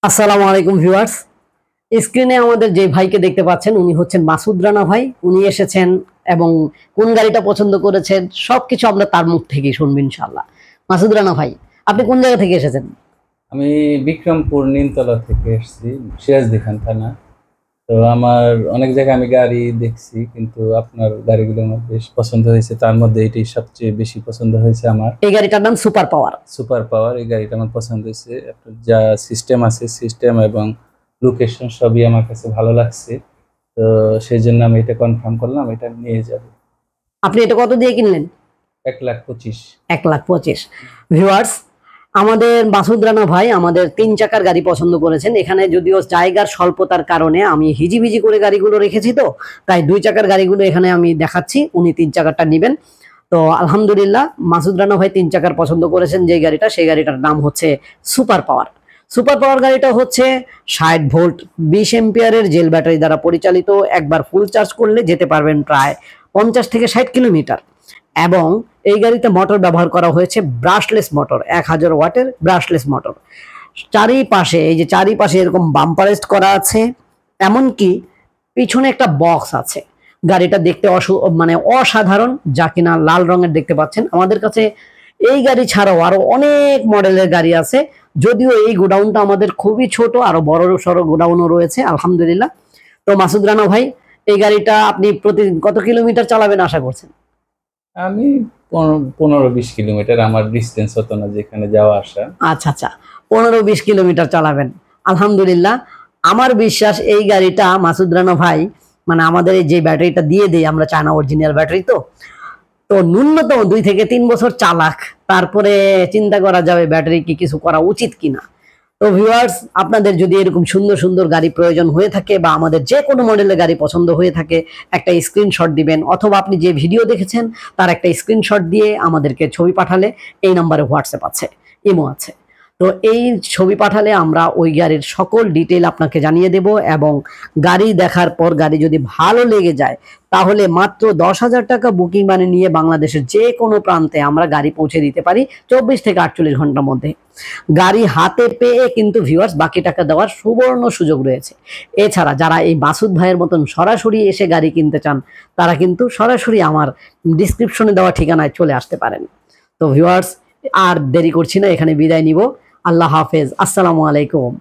আসসালামু আলাইকুম ভিউয়ার্স। স্ক্রিনে আমাদের যে ভাইকে দেখতে পাচ্ছেন উনি হচ্ছেন মাসুদ রানা ভাই। উনি এসেছেন এবং কোন গাড়িটা পছন্দ করেছেন সবকিছু আমরা তার মুখ থেকেই শুনবো ইনশাআল্লাহ। মাসুদ রানা ভাই, আপনি কোন জায়গা থেকে এসেছেন? আমি বিক্রমপুর নিমতলা থেকে এসেছি, সিরাজদি খান থানা। তো আমার অনেক জায়গায় আমি গাড়ি দেখছি, কিন্তু আপনার গাড়িগুলো আমার বেশ পছন্দ হয়েছে। তার মধ্যে এটাই সবচেয়ে বেশি পছন্দ হয়েছে আমার। এই গাড়িটার নাম সুপার পাওয়ার। সুপার পাওয়ার এই গাড়িটা আমার পছন্দ হয়েছে। আপনার যা সিস্টেম আছে, সিস্টেম এবং লোকেশন সবই আমার কাছে ভালো লাগছে। তো সেই জন্য আমি এটা কনফার্ম করলাম, এটা নিয়ে যাব। আপনি এটা কত দিয়ে কিনলেন? 1,25,000। 1,25,000। ভিউয়ার্স, আমাদের মাসুদ রানা ভাই আমাদের 3 চাকার গাড়ি পছন্দ করেছেন। এখানে যদিও জায়গার স্বল্পতার কারণে আমি হিজিবিজি করে গাড়িগুলো রেখেছি, তো তাই 2 চাকার গাড়িগুলো এখানে আমি দেখাচ্ছি, উনি 3 চাকারটা নেবেন। তো আলহামদুলিল্লাহ মাসুদ রানা ভাই 3 চাকার পছন্দ করেছেন যে গাড়িটা, সেই গাড়িটার নাম হচ্ছে সুপার পাওয়ার। সুপার পাওয়ার গাড়িটা হচ্ছে 60 ভোল্ট 20 এম্পিয়ারের জেল ব্যাটারি দ্বারা পরিচালিত। একবার ফুল চার্জ করলে যেতে পারবেন প্রায় 50 থেকে 60 কিলোমিটার। এবং এই গাড়িতে মোটর ব্যবহার করা হয়েছে ব্রাশলেস মোটর, 1000 ওয়াটের ব্রাশলেস মোটর। চারিপাশে এই যে চারিপাশে এরকম বাম্পারেস্ট করা আছে, এমনকি পিছনে একটা বক্স আছে। গাড়িটা দেখতে মানে অসাধারণ, যা কিনা লাল রঙের দেখতে পাচ্ছেন। আমাদের কাছে এই গাড়ি ছাড়াও আরো অনেক মডেলের গাড়ি আছে, যদিও এই গোডাউনটা আমাদের খুবই ছোট, আরো বড় সড়ো গোডাউনও রয়েছে আলহামদুলিল্লাহ। তো মাসুদ রানা ভাই, এই গাড়িটা আপনি প্রতিদিন কত কিলোমিটার চালাবেন আশা করছেন? আমি 15-20 কিলোমিটার, আমার ডিস্টেন্স হতো না যেখানে যাওয়া আসা। আচ্ছা আচ্ছা, 15-20 কিলোমিটার চালাবেন। আলহামদুলিল্লাহ, আমার বিশ্বাস এই গাড়িটা মাসুদ রানা ভাই, মানে আমাদের এই যে ব্যাটারিটা দিয়ে দেই আমরা, চায়না অরিজিনাল ব্যাটারি, তো তো ন্যূনতম 2 থেকে 3 বছর চালাক, তারপরে চিন্তা করা যাবে ব্যাটারি কি কিছু করা উচিত কিনা। তো ভিউয়ার্স, আপনাদের যদি এরকম সুন্দর সুন্দর গাড়ি প্রয়োজন হয়ে থাকে বা আমাদের যে কোনো মডেলের গাড়ি পছন্দ হয়ে থাকে, একটা স্ক্রিনশট দিবেন, অথবা আপনি যে ভিডিও দেখেছেন তার একটা স্ক্রিনশট দিয়ে আমাদেরকে ছবি পাঠালে এই নম্বরে হোয়াটসঅ্যাপ আছে, ইমো আছে। তো এই ছবি পাঠালে আমরা ওই গাড়ির সকল ডিটেল আপনাকে জানিয়ে দেব, এবং গাড়ি দেখার পর গাড়ি যদি ভালো লেগে যায় তাহলে মাত্র 10,000 টাকা বুকিং মানি নিয়ে বাংলাদেশের যে কোনো প্রান্তে আমরা গাড়ি পৌঁছে দিতে পারি 24 থেকে 48 ঘন্টার মধ্যে। গাড়ি হাতে পেয়ে কিন্তু ভিউয়ার্স বাকি টাকা দেওয়ার সুবর্ণ সুযোগ রয়েছে। এছাড়া যারা এই মাসুদ ভাইয়ের মতন সরাসরি এসে গাড়ি কিনতে চান, তারা কিন্তু সরাসরি আমার ডিসক্রিপশনে দেওয়া ঠিকানায় চলে আসতে পারেন। তো ভিউয়ার্স, আর দেরি করছি না, এখানে বিদায় নিব। আল্লাহ হাফেজ, আসসালামু আলাইকুম।